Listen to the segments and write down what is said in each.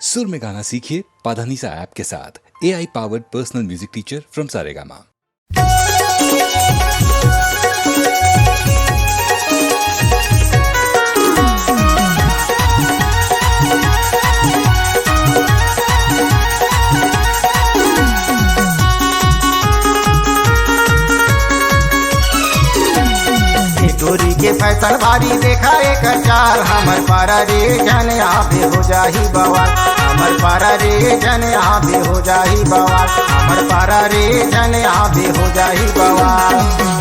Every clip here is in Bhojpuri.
सुर में गाना सीखिए पाधानीसा ऐप के साथ। AI powered personal music teacher from Saregama. गोरी के फैसल भारी देखा एक चाल, हमर पारा रे जन आबे हो जाही बवाल। हमर पारा रे जन आबे हो जाही बवाल। हमर पारा रे जन आबे हो जाही बवाल।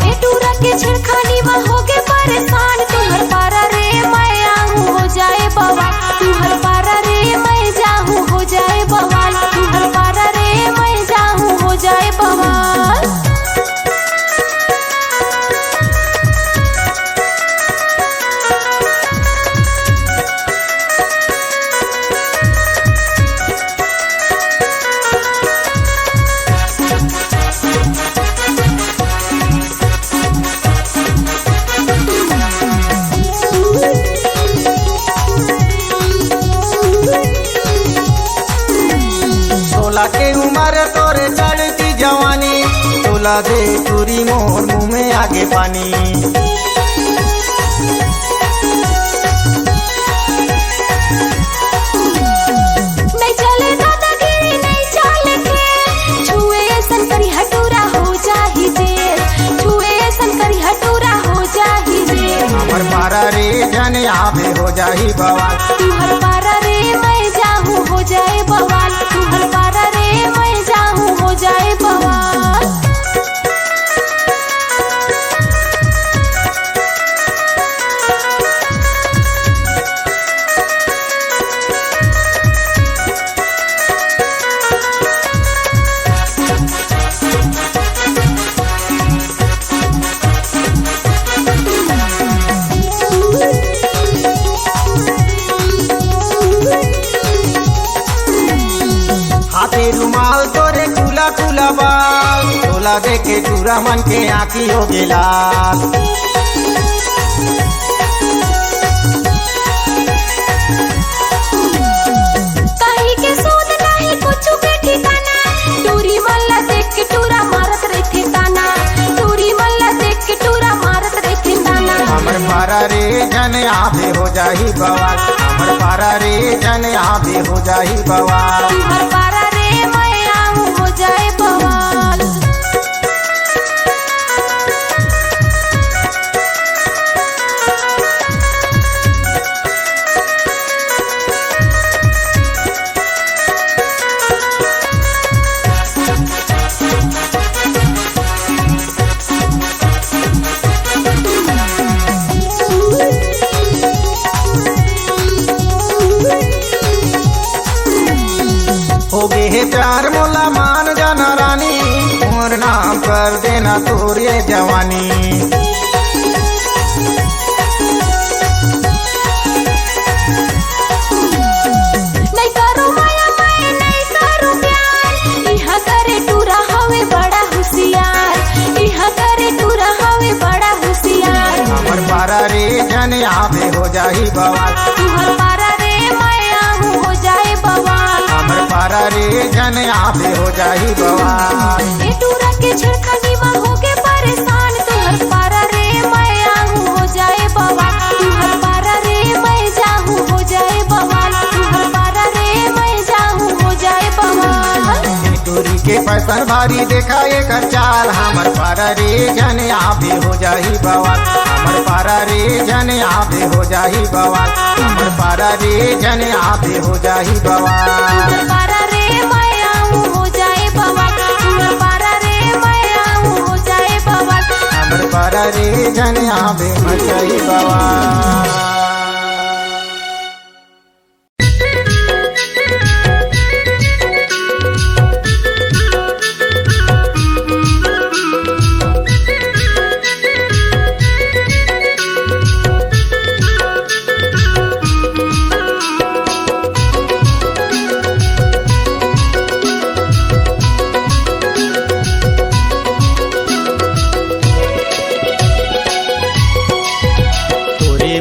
ए टूरा के छिड़खानी में होगे परेशान, तुम्हर पारा रे मैं आऊं हो जाए बवाल। तुम्हर पारा रे मैं जाऊं हो जाए बवाल। तुम्हर पारा रे मैं जाऊं हो जाए बवाल। के उम्र तोरे चढ़ती जवानी, तोला दे चूरी मोर मुँह में आगे पानी। नहीं चले दादागिरी नहीं चले के, छुए संकरी हटूरा हो जाही देर। छुए संकरी हटूरा हो जाही देर। हमर पारा रे जन आबे हो जाही बवाल। तुम्हर पारा रे मैं जाऊं हो जाए बवाल। तुम्हर पारा रे मैं जाऊं हो जाए बवाल। हाथे रुमाल तोरे कुला कुला बाल, तोला देखे चूरा मन के आँखी हो गे लाल। कहीं के सूद नहीं कुछ के ठिकाना, टूरी मल्ला देख के टूरा मारत रहे ताना। टूरी मल्ला देख के टूरा मारत रहे ताना। हमर पारा रे जन आबे हो जाही बवाल। हमर पारा रे जन आबे हो जाही बवाल। तुम्हर पारा रे मैं आऊं हो जाए बवाल। हो गे हे प्यार मोला मान जाना रानी, मोर नाम कर देना तोरे जवानी। नहीं करो माया मैं नहीं करो प्यार, इहाँ करे टूरा हवे बड़ा होशियार। इहाँ करे टूरा हवे बड़ा होशियार। हमर पारा रे जन आबे हो जाही बवाल। तुम्हर पारा रे मैं आऊं हो जाए बवाल। हमर पारा रे जन आबे हो जाही बवाल। ए टूरा के छिड़खानी में होगे परेशान, तुम्हर पारा रे मैं आऊं हो जाए बवाल। तुम्हर पारा रे मैं जाऊं हो जाए बवाल। तुम्हर पारा रे मैं जाऊं हो जाए बवाल। तोरी के पैसन भारी देखा एक चाल, हमर पारा रे जन आबे हो जाही बवाल। हमर पारा रे जन आबे हो जाही बवाल। हमर पारा रे जन आबे हो जाही बवाल। तुम्हर पारा रे मैं आऊं हो जाए बवाल। तुम्हर पारा रे मैं आऊं हो जाए बवाल। हमर पारा रे जन आबे हो जाही बवाल।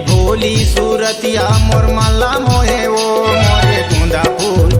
भोली सूरतिया मोर माला मोहे वो मोरे गुंदा फूल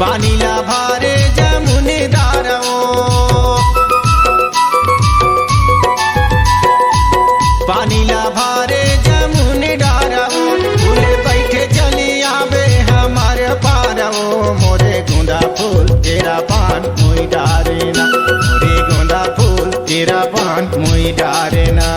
पानीला भारे जमुने दारवो पानीला भारे जमुने डारवो फूले बैठे चली आवे हमारे पारवो मोरे गुंदा फूल तेरा पान मुई डारे ना मोरे गुंदा फूल तेरा पान मुई डारे ना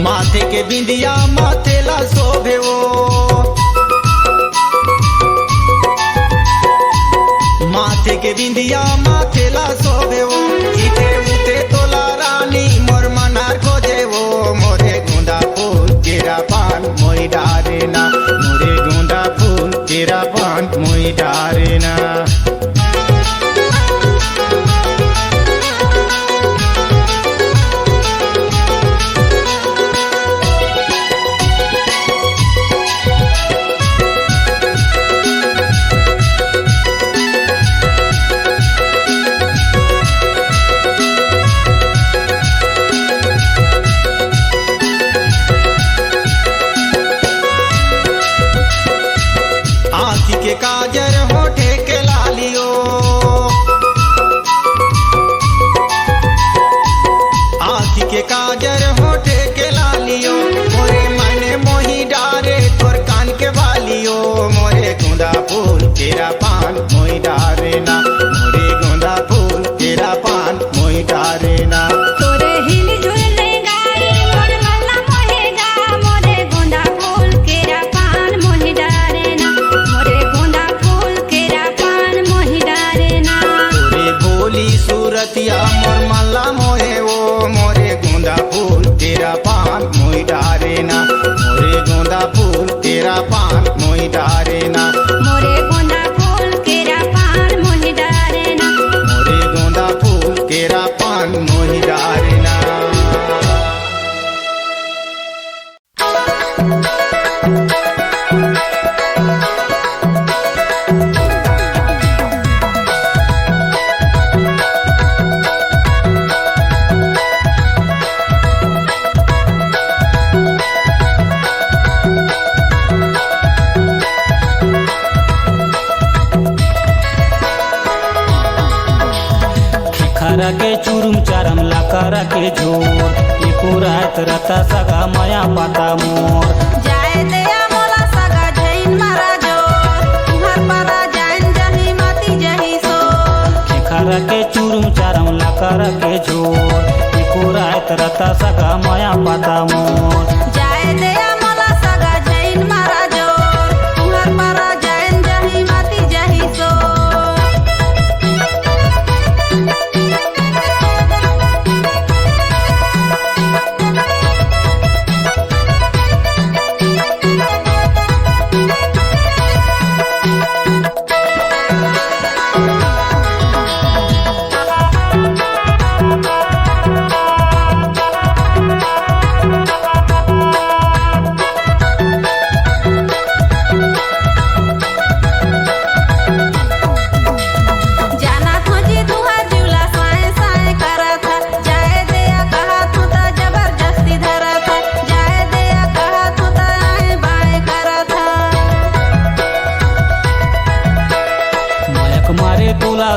माथे के बिंदिया माथेला शोभे वो माथे के बिंदिया माथेला शोभे वो इते उते तोला रानी मोर मनार खोजे वो मोरे गुंदा फूल तेरा पान मोई डारे ना मोरे गुंदा फूल तेरा पान मोई डारे ना के काजर होठे के लालियो आँखी के काजर होठे के लालियो मोरे मने मोही डारे तोर कान के वालियो मोरे गुंदा फूल तेरा पान मोही डारे ना मोरे गुंदा फूल तेरा पान मोही डारे ना तोरे हिल झुल रे गाई मोर मल्ला मोहेगा मोरे गुंदा फूल केरा पान मोहि डारे ना मोरे गुंदा फूल केरा पान मोहि डारे ना तोरे भोली सूरतिया मोर मल्ला मोहे वो मोरे गुंदा फूल तेरा पान मोही डारे ना मोरे गुंदा फूल तेरा पान मोही डारे ना मोरे गुंदा फूल केरा पान मोहि डारे ना मोरे गुंदा फूल तेरा पान मोही डारे ना खरा के चुरुम चारम लाकारा के झोर एको रात रता सगा माया पाता मोर जाए दया मोला सगा जैन मारा जोर तुहर पारा जैन जही माती जही सो खरा के चुरुम चारम लाकारा के झोर एको रात रता सगा माया पाता मोर जाए दया मोला सगा जैन मारा जोर तुहर पारा जैन जही माती जही सो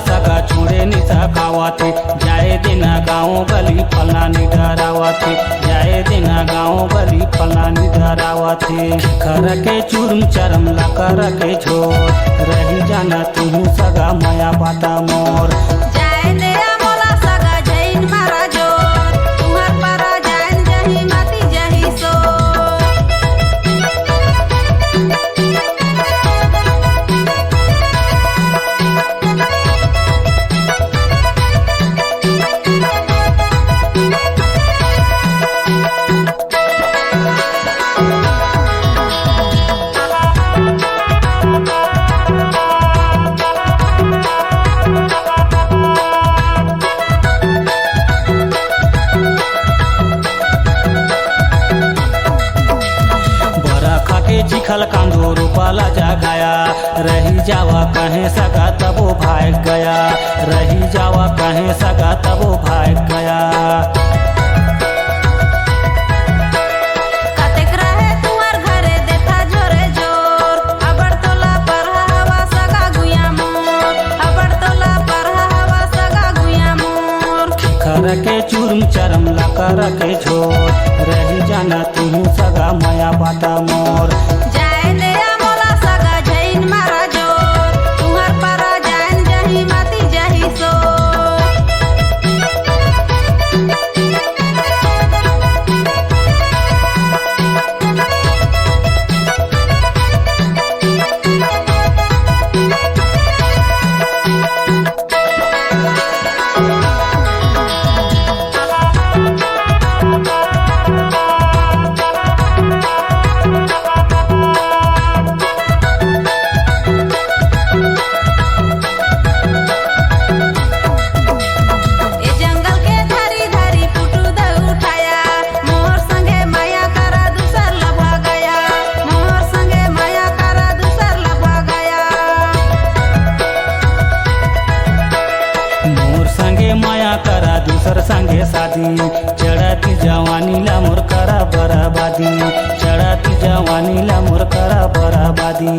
सगा छोड़े निशा खावाथे जाए देना गाँव गली फलना निधरावाथे जाए देना गाँव गली फलना निधरावाथे खर के चूरम चरम ला कर के छोड़ रही जाना तू सगा माया पाता मोर जाए दया मोला सगा जैन मारा जोर तुहर पारा जैन जही माती जही सो जावा कहे सगा तब वो भाग गया। कतेक रहे तुअर घरे देखा जोरे जोर, अबर तोला परहा हवा सगा गुया मोर, अबर तोला परहा हवा सगा गुया मोर। खर के चूरम चरम ला कर के छोड़, रही जाना तू सगा माया बाता मोर। जाए दया मोला सगा जैन मारा जोर, तुहर परा जान जही माती जही सो। ए जंगल के धारी धारी पुटू द उठाया, मोर संगे माया करा दूसर लभा गया, मोर संगे माया करा दूसर लभा गया। मोर संगे माया करा दूसर संगे शादी, चढ़ती जवानी ला मोर करा बराबादी, चढ़ती जवानी ला मोर करा बराबादी।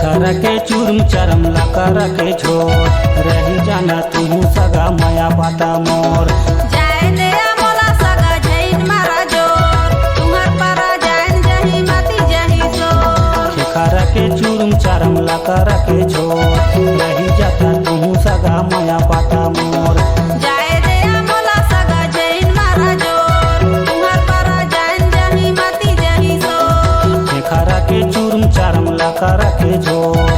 खर के चूरम चरम ला कर के छोड़, रही जाना तू सगा माया बाता मोर। जाए दया मोला सगा जैन मारा जोर, तुहर परा जान जही माती जही सोर। खर के चूरम चरम ला कर के छोड़, रही जाता तू सगा माया बाता मोर। जाए दया मोला सगा जैन मारा जोर, तुहर परा जान जही माती जही सोर। खरा के चूरम चारम ला कर के छोड़,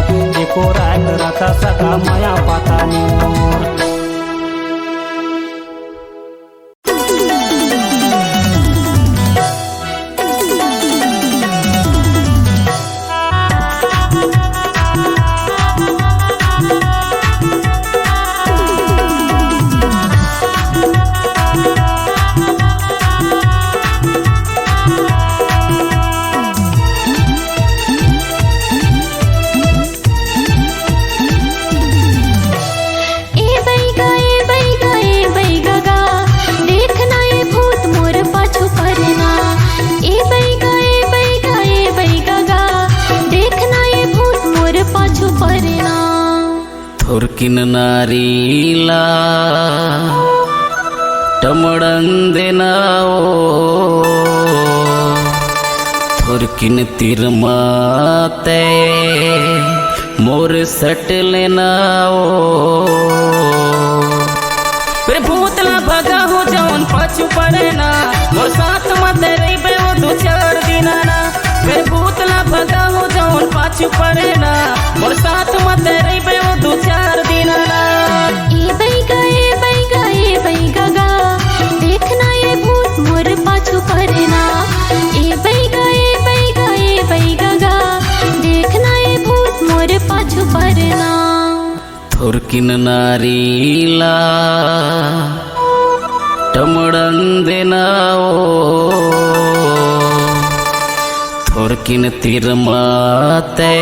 एको राय करता सगा माया बाता मोर। ए बैगा ए बैगा गा, देखना ये भूत मोर पाछू परना। ए बैगा गा, देखना ये भूत मोर पाछू परना। थुर्किन नारीला टमड़ंदेनाओ, थुर्किन तिरमाते मोर सट लेनाओ। फिर भूतला भगा हो जवन पाछू पड़े ना, मोर साथ मत रही वो दो चार दिना ना। फिर भूतला भगा हो जवन पाछू पड़े ना, मोर साथ मत रही वो दो चार दिना ना। ए बैगा गा, देखना ये भूत मोर पाछू परना। ए बैगा गा, देखना ये भूत मोर पाछू परना। थुर्किन नारीला टमड़ंदेनाओ, थुर्किन तिरमाते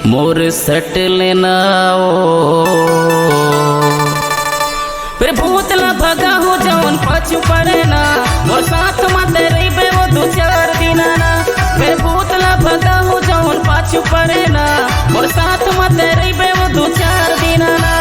मोर सट लेनाओ। फिर भूतला भगा हो जवन पाछू पड़े ना, मोर साथ मत रही वो दो चार दिना ना। फिर भूतला भगा हो जवन पाछू पड़े ना, मोर साथ मत रही वो दो चार दिना ना।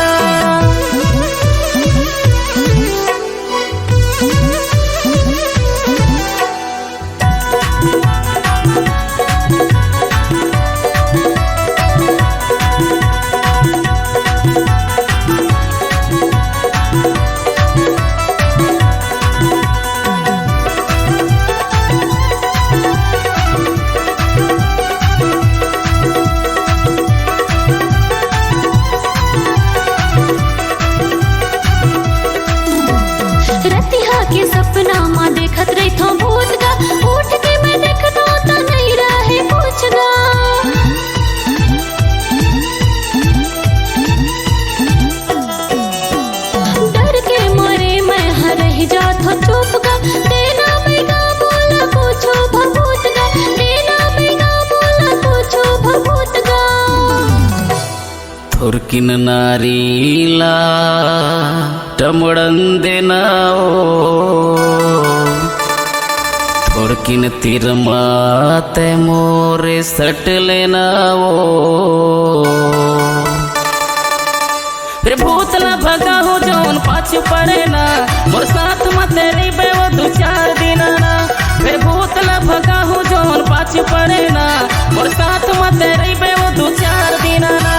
थुरकिन नारीला टमड़ंदेनाओ थुरकिन तिरमाते मोरे सट लेनाओ फिर भूतला भगा हो जौन पाछू पड़े ना मोर साथ मत रही वो दो चार दिन ना फिर भूतला भगा हो जौन पाछू पड़े ना मोर साथ मत रही वो दो चार दिन ना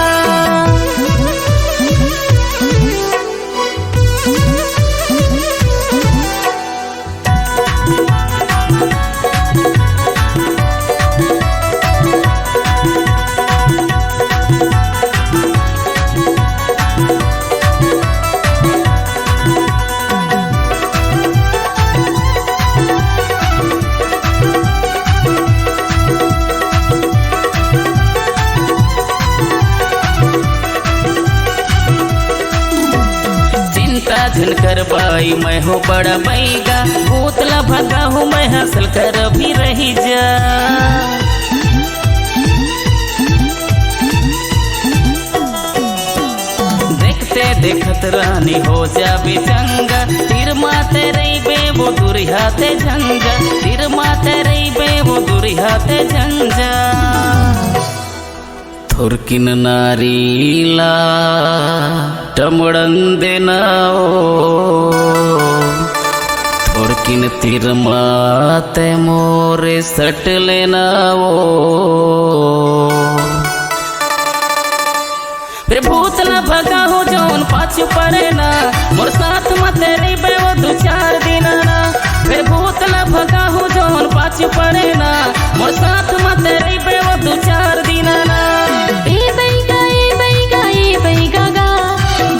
झनकर बाई मैं हो बड़ा बैगा भूतला भगा हूँ मैं हासिल कर भी रही जा देखते देखत रानी हो जा चंगा तीर माते रही बे वो दुरिहाते झंझा तीर माते रही बे वो दुरिहाते झंझा थुरकिन नारीला टमड़ंदेनाओ थुरकिन तिरमाते मोरे सट लेनाओ फिर भूतला भगा हो जौन पाछू पड़े ना मोर साथ मत रही वो दो चार दिन ना फिर भूतला भगा हो जौन पाछू पड़े ना मोर साथ मत रही वो दो चार दिन ना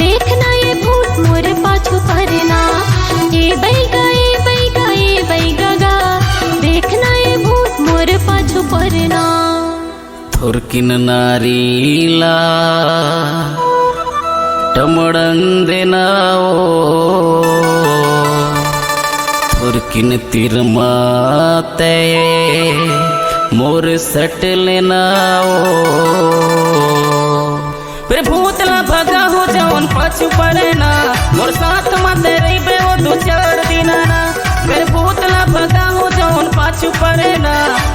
देखना ये भूत मोर पाछू पड़ना ये बैगा देखना ये भूत मोर पाछू पड़ना थुरकिन नारीला टमड़ंदेनाओ थुरकिन तिरमाते मोर सट लेनाओ फिर भूतला भगा हो जौन पाछू पड़े ना मोर साथ मत रही वो दो चार दिन ना फिर भूतला भगा हो जौन पाछू पड़े ना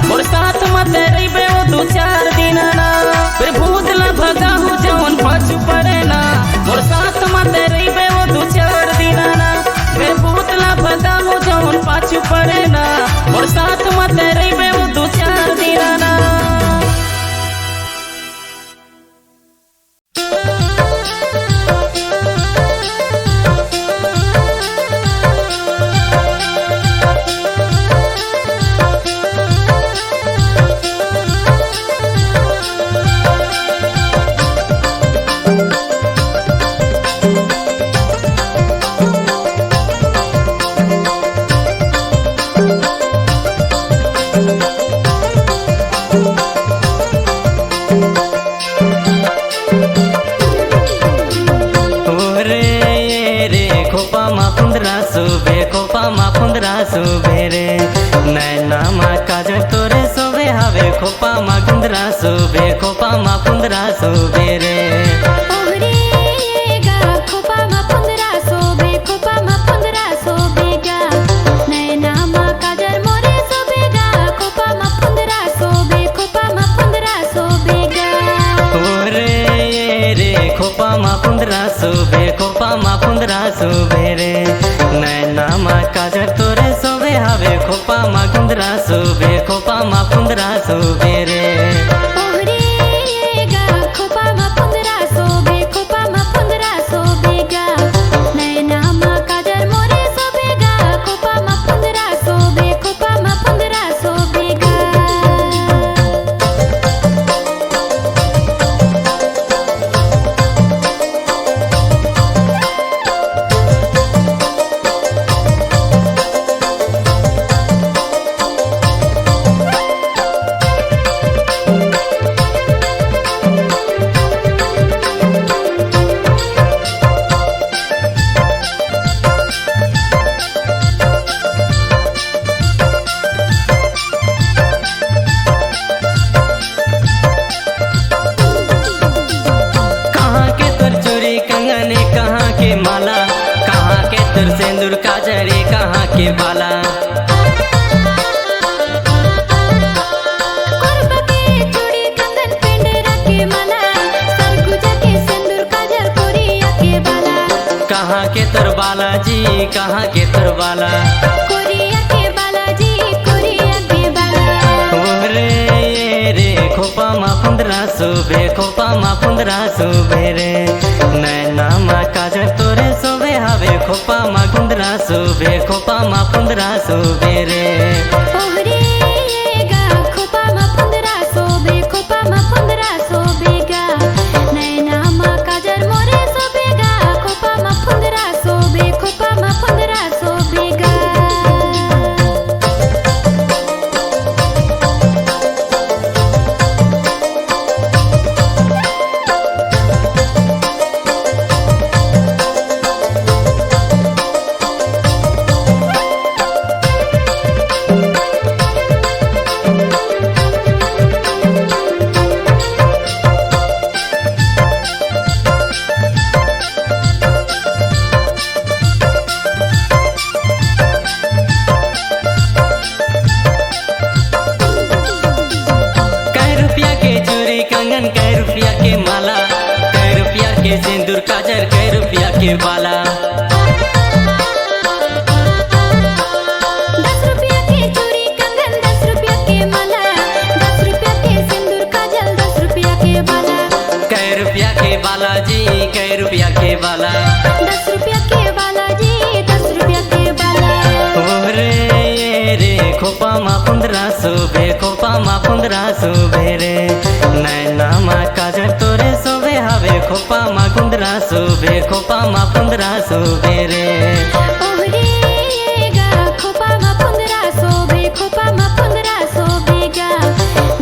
मोर साथ मत रही वो दो चार दिन ना फिर भूतला भगा हो जौन पाछू पड़े ना मोर साथ मत रही वो दो चार दिन ना फिर भूतला भगा हो जौन पाछू पड़े ना मोर साथ मत रही वो दो चार दिन ना सुबे रे नैना मा काजल तोरे सोबे हवे खोपा मा गुंदरा सुबे खोपा मा पुंदरा सुबे रे खोपा मा पुंदरा सोबे खोपा मा पुंदरा सोबेगा नैना मा काजल मोरे सोबेगा खोपा मा पुंदरा सोबे खोपा मा पुंदरा सोबेगा ओरे रे खोपा मा पुंदरा सुबे खोपा मा पुंदरा सुबे रे नैना मा काजल तोरे सोबे हवे खोपा मा गुंदरा सुबे खोपा मा पुंदरा सुबे रे खोपा मा पुंदरा सोबे खोपा मा पुंदरा सोबेगा नैना मा काजल मोरे सोबेगा खोपा मा पुंदरा सोबे खोपा मा पुंदरा सोबेगा के बाला कोरबा के चूड़ी कंगन पेंडेरा के माला सरगुजा के सिंदूर काजल कोरिया के बाला कहाँ के तर बाला जी कहाँ के तर बाला कोरिया के बाला जी कोरिया के बाला ओरे रे खोपा मा 1500 रे नैना मा काजल तोरे सोबे हावे खोपा मा 1500 रे ओहरे गा खोपा मा 1500 खोपा मा 1500 गा नैना मा काजल मोरे सोबेगा खोपा मा 1500 खोपा मा 1500 गा कंगन कै रुपया के माला कै रुपया के सिंदूर काजल कै रुपया के बाला 10 रुपया के चूड़ी कंगन 10 रुपया के माला 10 रुपया के सिंदूर काजल 10 रुपया के बाला कै रुपया के बाला जी कै रुपया के बाला 10 रुपया के बाला जी 10 रुपया के बाला ओरे रे खोपा मा 1500 रे नैना मा काजल तोरे सोबे हावे खोपा मा 1500 रे ओहरे गा खोपा मा 1500 खोपा मा 1500 गा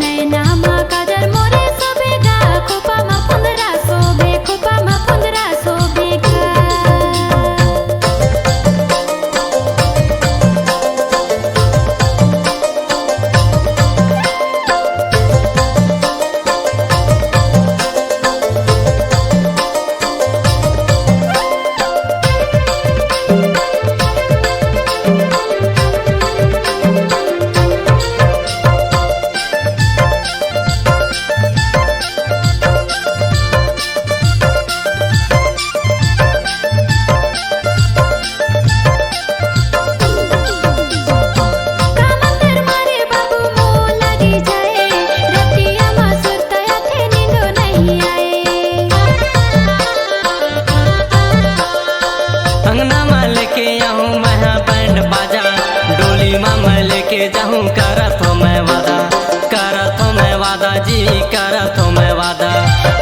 नैना मा काजल मोरे सोबेगा खोपा मा 1500 खोपा मा 1500 गा जाऊं करत हो मैं वादा जी करत हो मैं वादा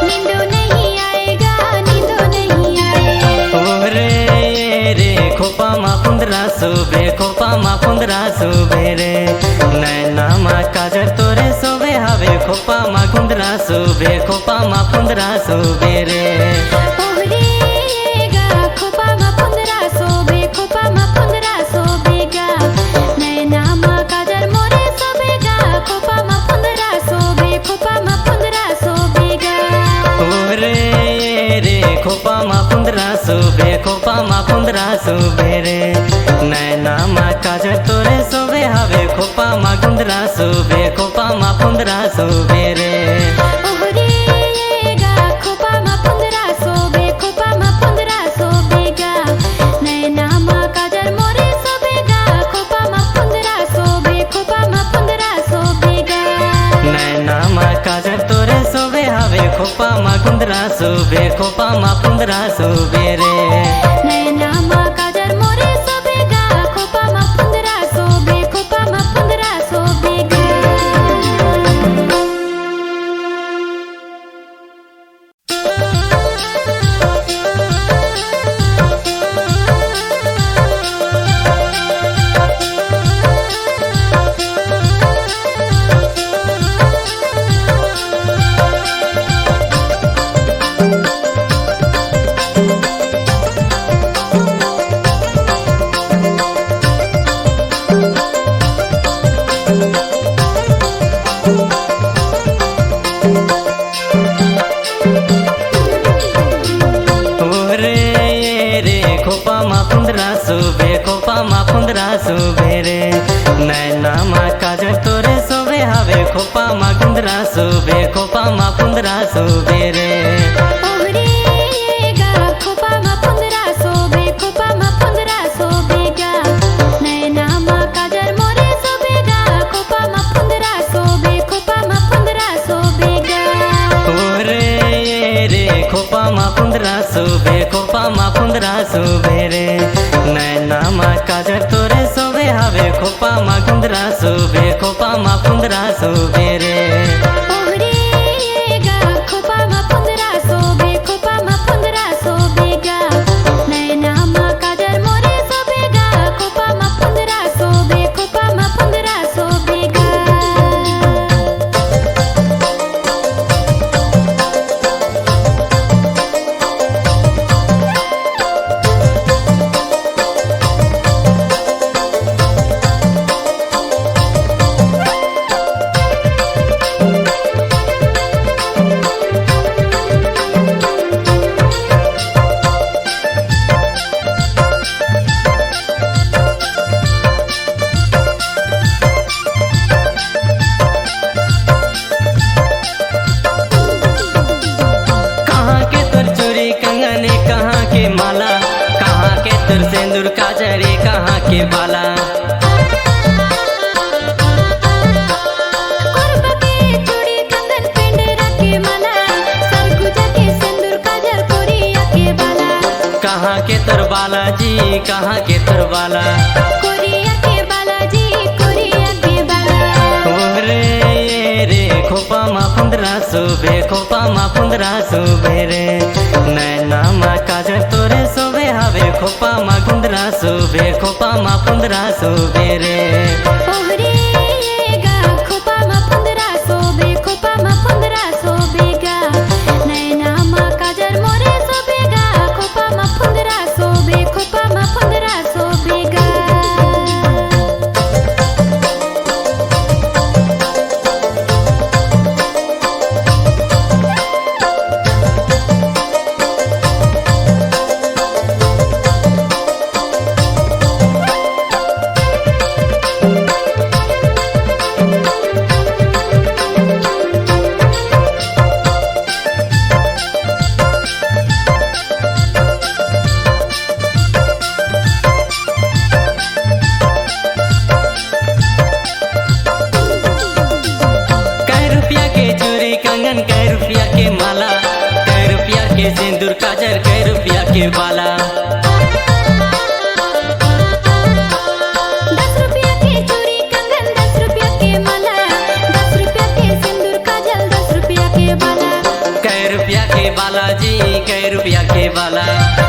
नींदो नहीं आएगा नींदो नहीं आएगा ओरे रे खोपा मा 1500 रे नैना मा काजल तोरे सोबे हावे खोपा मा 1500 रे ओहरे गा खोपा मा 1500 खोपा मा 1500 गा नैना मा काजल मोरे सोबेगा खोपा मा 1500 खोपा मा 1500 गा ओरे रे खोपा मा 1500 रे नैना मा काजल तोरे सोबे हावे खोपा मा 1500 रे ओहरे गा खोपा मा 1500 खोपा मा 1500 गा नैना मा काजल मोरे सोबेगा खोपा मा 1500 खोपा मा 1500 गा नैना मा काजल तोरे सोबे हावे खोपा मा 1500 रे नैना मा काजल मोरे सोबेगा खोपा मा 1500 खोपा मा 1500 गा ओरे रे खोपा मा 1500 मा गुंदरा सोबे खोपा मा पुंदरा सोबे रे ओहरे गा खोपा मा पुंदरा सोबे खोपा मा पुंदरा सोबेगा नैना मा काजर मोरे सोबेगा खोपा मा पुंदरा सोबे खोपा मा पुंदरा सोबेगा ओरे रे खोपा मा पुंदरा सोबे खोपा मा पुंदरा सोबे रे नैना मा काजर तोरे सोबे हवे खोपा मा गुंदरा सोबे खोपा मा पुंदरा सोबे रे ओहरे गा खोपा मा पुंदरा सोबे खोपा मा पुंदरा सोबेगा नैना मा काजर मोरे सोबेगा खोपा मा पुंदरा सोबे खोपा मा पुंदरा सोबेगा कहाँ के तोर चोरी कंगने कहाँ के माला कहाँ के तोर सिंदूर काजरे कहाँ के बाला कोरबा के चूड़ी कंगन पेंडेरा के माला सरगुजा के सिंदूर काजल कोरिया के बाला कहाँ के तोर बालाजी कहाँ के तोर बाला कोरिया के बालाजी कोरिया के बाला ओरे रे खोपा मा पुंदरा सोबे खोपा मा पुंदरा सोबे रे नैना मा काजर तोरे सोबे हवे खोपा मा गुंदरा सोबे खोपा मा पुंदरा सोबे रे ओहरे गा खोपा मा पुंदरा सोबे खोपा मा पुंदरा सोबेगा नैना मा काजर मोरे सोबेगा खोपा मा पुंदरा सोबे खोपा मा पुंदरा सोबेगा कै रुपया के चोरी कंगन कै रुपया के माला कै रुपया के सिंदूर काजर कै रुपया के बाला 10 रुपया के चूड़ी कंगन 10 रुपया के माला 10 रुपया के सिंदूर काजल 10 रुपया के बाला कै रुपया के बालाजी कै रुपया के बाला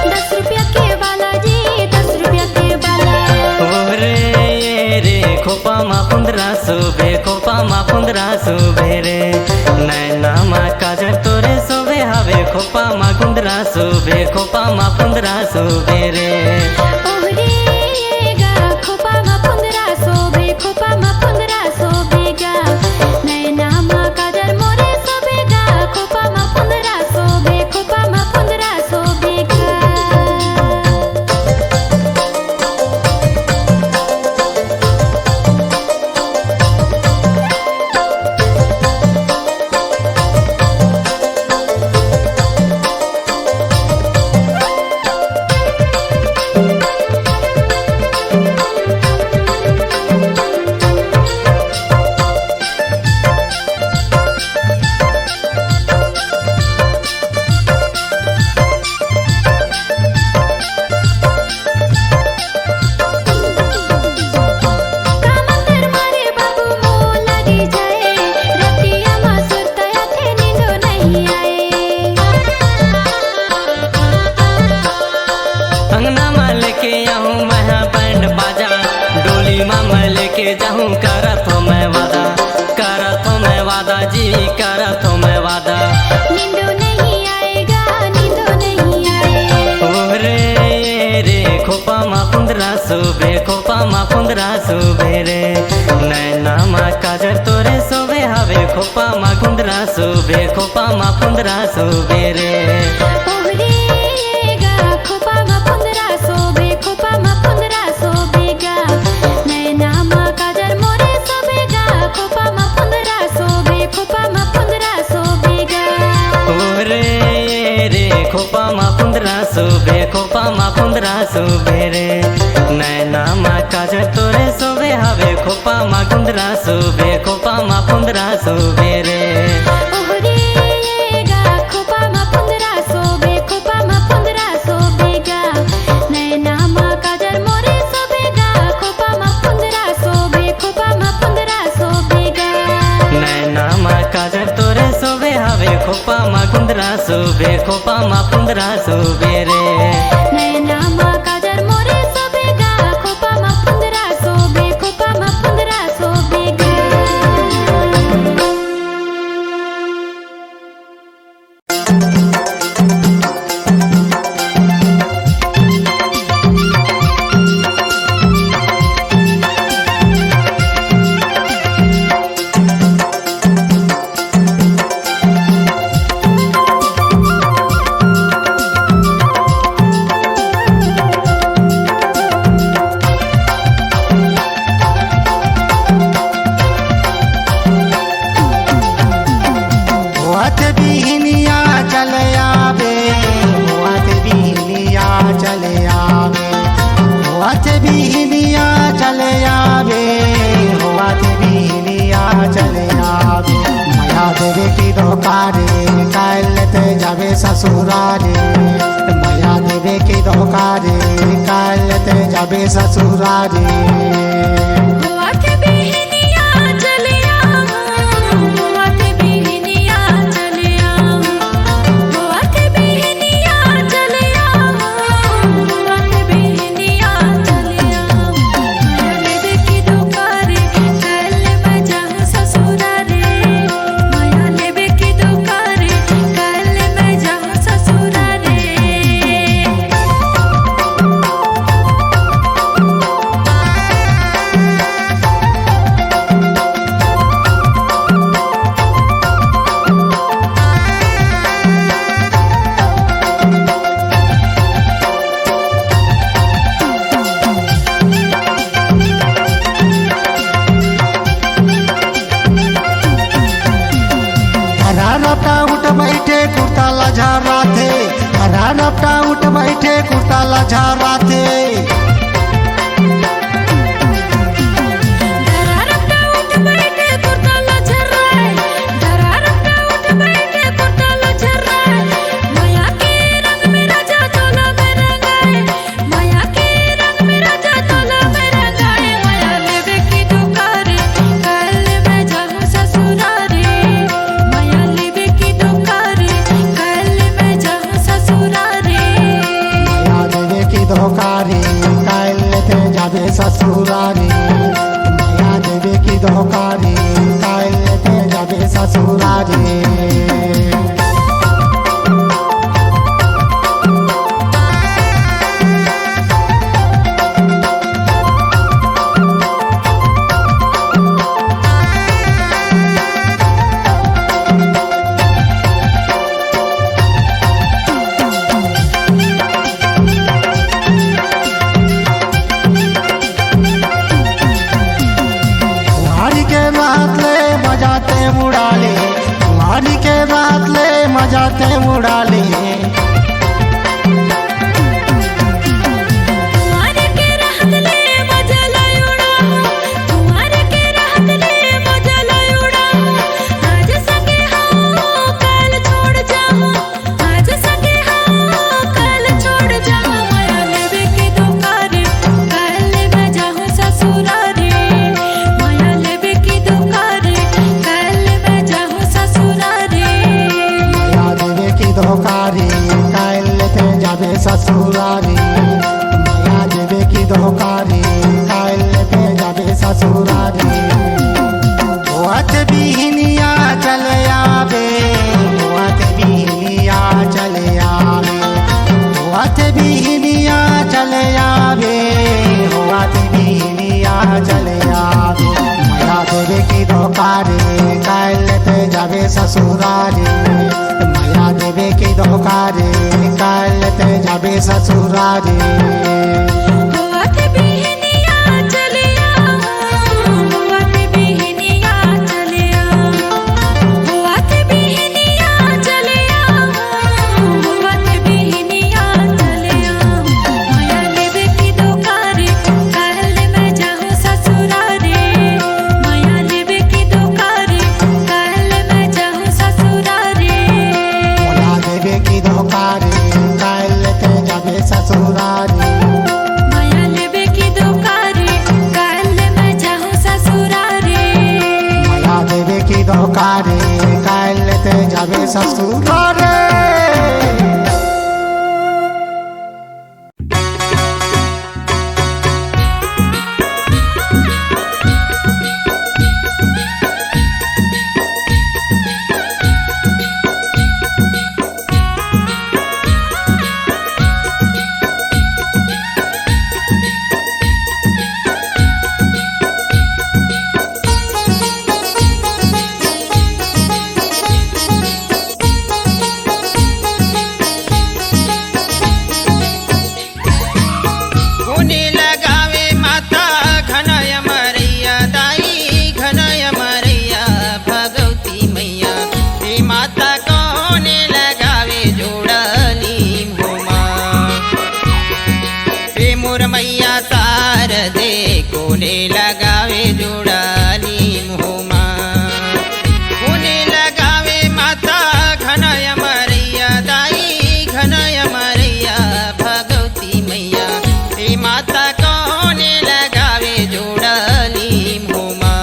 10 रुपया के बालाजी 10 रुपया के बाला ओरे रे खोपा मा पुंदरा सोबे खोपा मा पुंदरा सोबे रे नैना मा काजर तोरे सोबे हवे खोपा मा गुंदरा सोबे खोपा मा पुंदरा सोबे रे ओहरे गा खोपा मा पुंदरा सोबे खोपा मा पुंदरा सोबेगा नैना मा काजर मोरे सोबेगा खोपा मा पुंदरा सोबे खोपा मा पुंदरा सोबेगा कामतर मारे बाबू मोह लगी जाए रतिया मा सुतया थे नींदो नहीं आए अंगना में लेके आऊँ मैं बैंड बाजा डोली में मैं लेके जाऊँ करत हो मैं वादा जी करत हो मैं वादा नींदो नहीं आएगा नींदो नहीं आए ओरे रे खोपा मा पुंदरा सोबे खोपा मा पुंदरा सोबे रे नैना मा काजर तोरे सोबे हवे खोपा मा गुंदरा सोबे खोपा मा पुंदरा सोबे रे ओहरे गा खोपा मा पुंदरा सोबे खोपा मा पुंदरा सोबेगा नैना मा काजर मोरे सोबेगा खोपा मा पुंदरा सोबे खोपा मा कुंदरा सोबे रे नैना मा काजल तोरे सोबे हवे खोपा मा कुंदरा सोबे खोपा मा कुंदरा सोबे रे ओहरे गा खोपा मा पुंदरा सोबे खोपा मा पुंदरा सोबेगा नैना मा काजल मोरे सोबेगा खोपा मा पुंदरा सोबे खोपा मा पुंदरा सोबेगा नैना मा काजल तोरे सोबे हवे खोपा मा कुंदरा सोबे खोपा मा कुंदरा सोबे रे नैना मा काजल मोरे सोबेगा खोपा मा पुंदरा सोबे खोपा मा पुंदरा सोबेगा होत बिहनिया चले आवे होत बिहनिया चले आवे होत बिहनिया चले आवे होत बिहनिया चले आवे माया देवे की धोकारे काल ते जावे ससुरारे माया देवे की धोकारे काल ते जावे ससुरारे होत बिहनिया चले होत बिहनिया चले होत बिहनिया चले होत बिहनिया चले माया लेबे की दुकारे कल मैं जाऊं ससुरारे माया लेबे की दुकारे कल मैं जाऊं ससुरारे हरा रपटा उठ बैठे कुर्ता लझारा थे हरा रपटा उठ बैठे कुर्ता लझारा थे दरारपटा उठ बैठे कुर्ता लझराए दरारपटा उठ बैठे कुर्ता लझराए माया के रंग में राजा चोला में रंगाए माया के रंग में राजा चोला में रंगाए माया लेबे की दुकारे कल मैं जाऊं ससुरारे माया लेबे की दुकारे कल मैं जाऊं ससुरारे माया देवे की धोकारी काल ते जावे ससुरारी माया देवे की धोकारी काल ते जावे ससुरारी तुम्हारी के बात ले बजाते मुड़ाले तुम्हारी के बात ले मजाते मुड़ाले तुम्हारे के रहत ले मजा लयुड़ा तुम्हारे के रहत ले मजा लयुड़ा आज संगे हो कल छोड़ जाऊं आज संगे हो कल छोड़ जाऊं माया लेबे की दुकारे कल मैं जाऊं ससुरारे माया लेबे की दुकारे कल मैं जाऊं ससुरारे माया देवे की धोकारी काल ते जावे ससुरारी माया देवे की धोकारी काल ते जावे ससुरारी होत बिहनिया चले आवे होत बिहनिया चले आवे होत बिहनिया चले आवे होत बिहनिया चले आवे माया देवे की धोकारी काल ते जावे ससुरारी माया देवे की धोकारी काल ते जावे ससुरारी होत बिहनिया चले होत बिहनिया चले होत बिहनिया चले होत बिहनिया चले मोर मैया शारदे कोने लगावे जोड़ाली मोहमा कोने लगावे माता घनय मरैया दाई घनय मरैया भगवती मैया हे माता कोने लगावे जोड़ाली मोहमा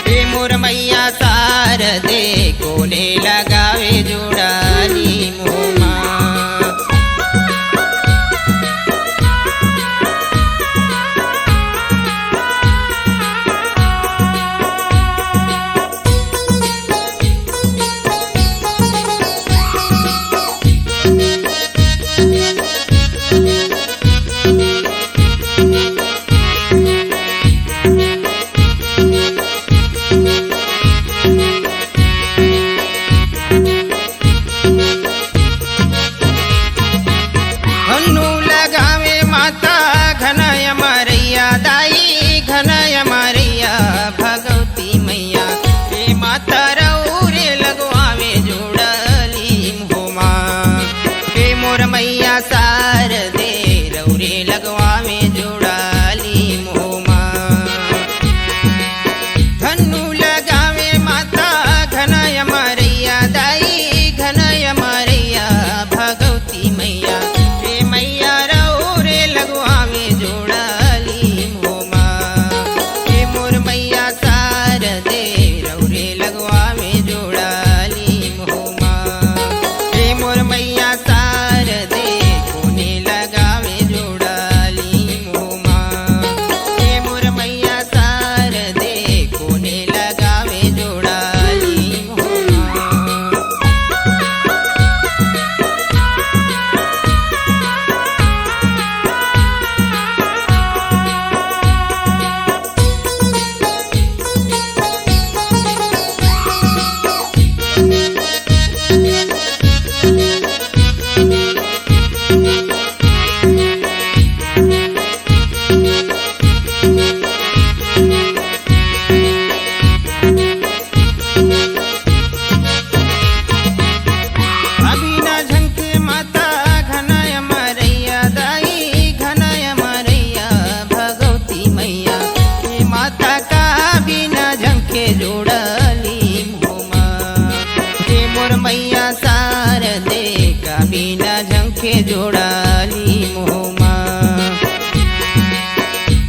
हे मोर मैया शारदे कोने लगावे जोड़ाली मोहमा हन्नू लगावे माता घनय मरैया दाई घनय मरैया भगवती मैया हे माता रौरे लगवावे जोड़ली मोमा हे मोर मैया शारदे रौरे लगवावे जोड़ली मोमा धन्नू लगावे माता घनय मरैया दाई घनय मरैया भगवती मैया हे मैया रौरे लगवावे जोड़ली मोमा हे मोर मैया शारदे रौरे लगवावे जोड़ली मोमा हे मोर मैया शारदे कोने लगावे जोड़ली मोमा हे मोर मैया शारदे कोने लगावे जोड़ली मोमा अभी न झंके माता घनय मरैया दाई घनय मरैया भगवती मैया हे माता का भी न झंके जोड़ली मोमा हे मोर मैया शारदे का भी न झंके जोड़ली मोमा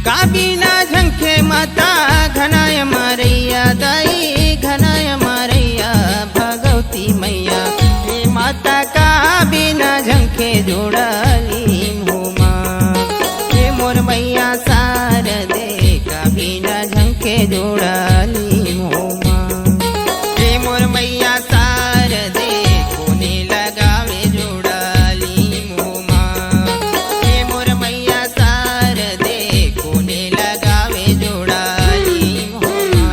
का भी न झंके माता घनय मरैया दाई घनय मरैया भगवती मैया हे माता का बिना झंखे जोड़ली मोमा हे मोर मैया शारदे का बिना झंखे जोड़ली मोमा हे मोर मैया शारदे कोने लगावे जोड़ली मोमा हे मोर मैया शारदे कोने लगावे जोड़ली मोमा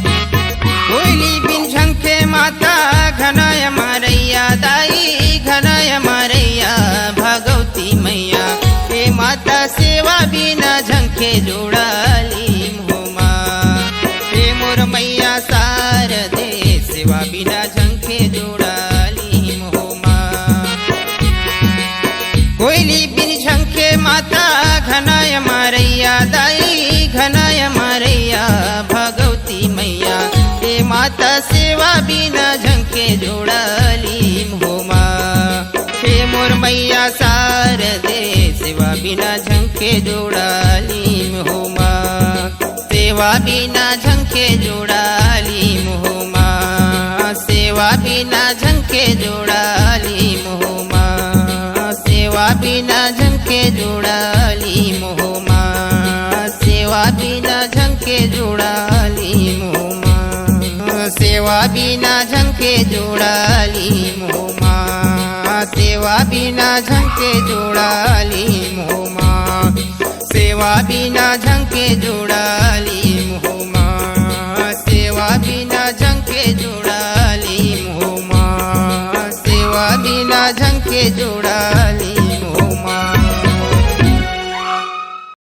कोयली बिन झंखे माता घनय मरैया दाई घनय मरैया भगवती मैया हे माता सेवा बिना झंखे जोड़ली मोमा हे मोर मैया शारदे सेवा बिना झंखे जोड़ली मोमा कोयली बिन झंखे माता घनय मरैया दाई घनय मरैया भगवती मैया हे माता सेवा बिना झंके जोड़ली मोमा हे मोर मैया शारदे सेवा बिना झंके जोड़ली मोमा सेवा बिना झंके जोड़ली मोमा सेवा बिना झंके जोड़ली मोमा सेवा बिना झंके जोड़ली मोमा सेवा बिना झंके जोड़ली मोमा सेवा बिना झंके जोड़ली मोमा सेवा बिना झंके जोड़ाली मोमा सेवा बिना झंके जोड़ाली